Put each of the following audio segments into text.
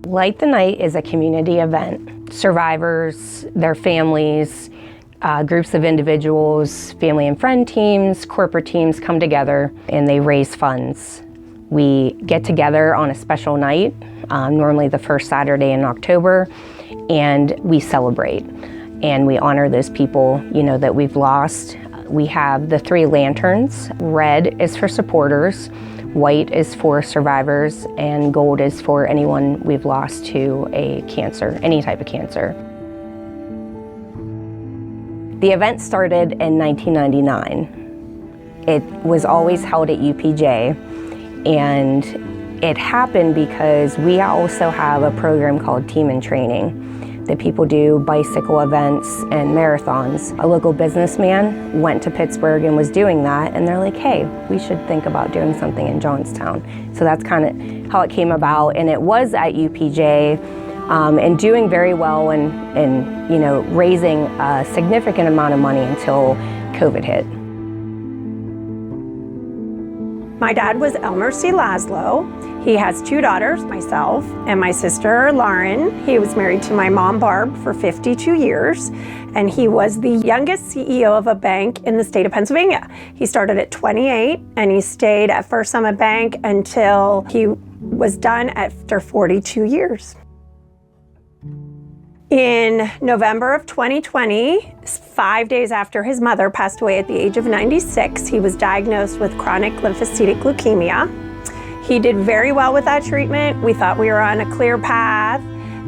Light the Night is a community event. Survivors, their families, groups of individuals, family and friend teams, corporate teams come together and they raise funds. We get together on a special night, normally the first Saturday in October, and we celebrate. And we honor those people, that we've lost. We have the 3 lanterns. Red is for supporters, white is for survivors, and gold is for anyone we've lost to a cancer, any type of cancer. The event started in 1999. It was always held at UPJ, and it happened because we also have a program called Team in Training that people do bicycle events and marathons. A local businessman went to Pittsburgh and was doing that, and they're like, hey, we should think about doing something in Johnstown. So that's kind of how it came about, and it was at UPJ and doing very well and raising a significant amount of money until COVID hit. My dad was Elmer C. Laszlo. He has 2 daughters, myself and my sister, Lauren. He was married to my mom, Barb, for 52 years, and he was the youngest CEO of a bank in the state of Pennsylvania. He started at 28, and he stayed at First Summit Bank until he was done after 42 years. In November of 2020, 5 days after his mother passed away at the age of 96, he was diagnosed with chronic lymphocytic leukemia. He did very well with that treatment. We thought we were on a clear path.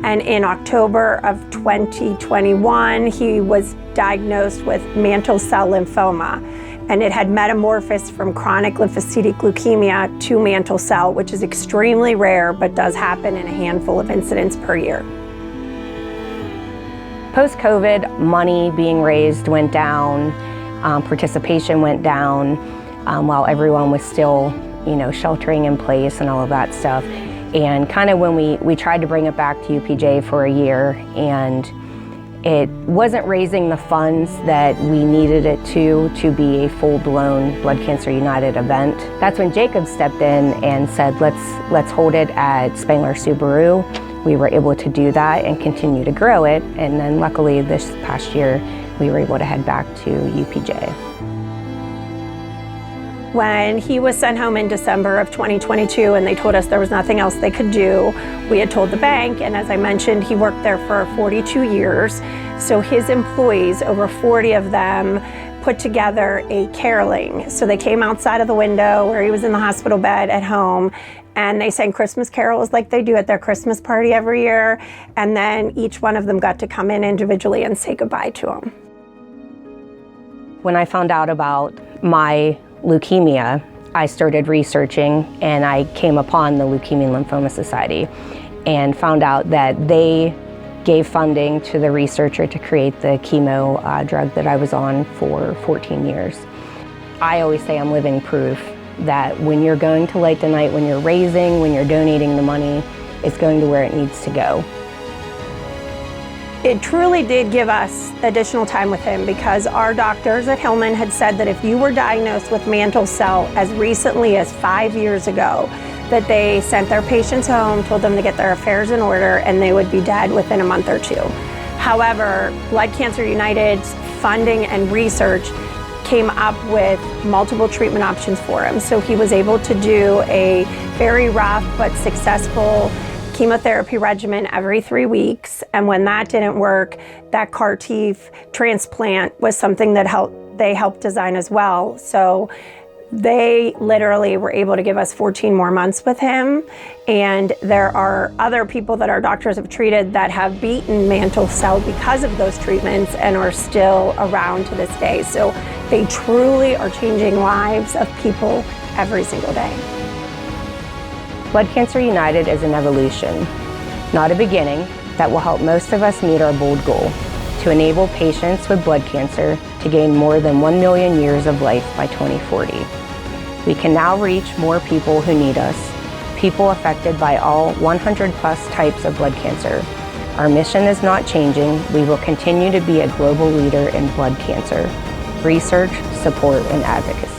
And in October of 2021, he was diagnosed with mantle cell lymphoma. And it had metamorphosed from chronic lymphocytic leukemia to mantle cell, which is extremely rare, but does happen in a handful of incidents per year. Post-COVID, money being raised went down, participation went down, while everyone was still, sheltering in place and all of that stuff. And kind of when we tried to bring it back to UPJ for a year, and it wasn't raising the funds that we needed it to be a full-blown Blood Cancer United event. That's when Jacob stepped in and said, let's hold it at Spangler Subaru. We were able to do that and continue to grow it, and then luckily this past year we were able to head back to UPJ. When he was sent home in December of 2022 and they told us there was nothing else they could do, we had told the bank, and as I mentioned, he worked there for 42 years. So his employees, over 40 of them, put together a caroling. So they came outside of the window where he was in the hospital bed at home, and they sang Christmas carols like they do at their Christmas party every year. And then each one of them got to come in individually and say goodbye to him. When I found out about my leukemia, I started researching, and I came upon the Leukemia and Lymphoma Society and found out that they gave funding to the researcher to create the chemo drug that I was on for 14 years. I always say I'm living proof that when you're going to Light the Night, when you're raising, when you're donating the money, it's going to where it needs to go. It truly did give us additional time with him, because our doctors at Hillman had said that if you were diagnosed with mantle cell as recently as 5 years ago, that they sent their patients home, told them to get their affairs in order, and they would be dead within a month or 2. However, Blood Cancer United's funding and research came up with multiple treatment options for him. So he was able to do a very rough but successful chemotherapy regimen every 3 weeks, and when that didn't work, that CAR T transplant was something that they helped design as well. So they literally were able to give us 14 more months with him, and there are other people that our doctors have treated that have beaten mantle cell because of those treatments and are still around to this day. So they truly are changing lives of people every single day. Blood Cancer United is an evolution, not a beginning, that will help most of us meet our bold goal: to enable patients with blood cancer to gain more than 1 million years of life by 2040. We can now reach more people who need us, people affected by all 100 plus types of blood cancer. Our mission is not changing. We will continue to be a global leader in blood cancer research, support, and advocacy.